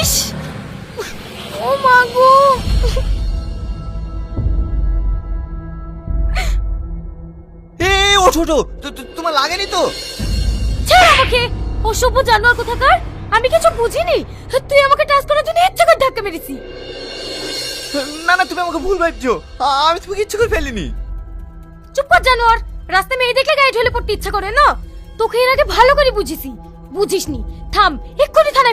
ইস, ও মা গো। ওঠো ওঠো, তোমার লাগেনি তো? ছেড়ে আমাকে, অসভ্য জানোয়ার কোথাকার। আমি কিছু বুঝিনি, তুই আমাকে টাচ করার জন্য ইচ্ছে করে ধাক্কা মেরেছি। না না, তুমি আমাকে ভুল ভাবছো, আমি তোমাকে ইচ্ছে করে ফেলিনি। চুপ কর জানোয়ার, রাস্তায় মেয়ে দেখলে গায়ে ঢলে পড়তে ইচ্ছা করে না? তোকে এর আগে ভালো করে বুঝিসনি, বুঝিসনি। থাম, এক্ষুনি থানায়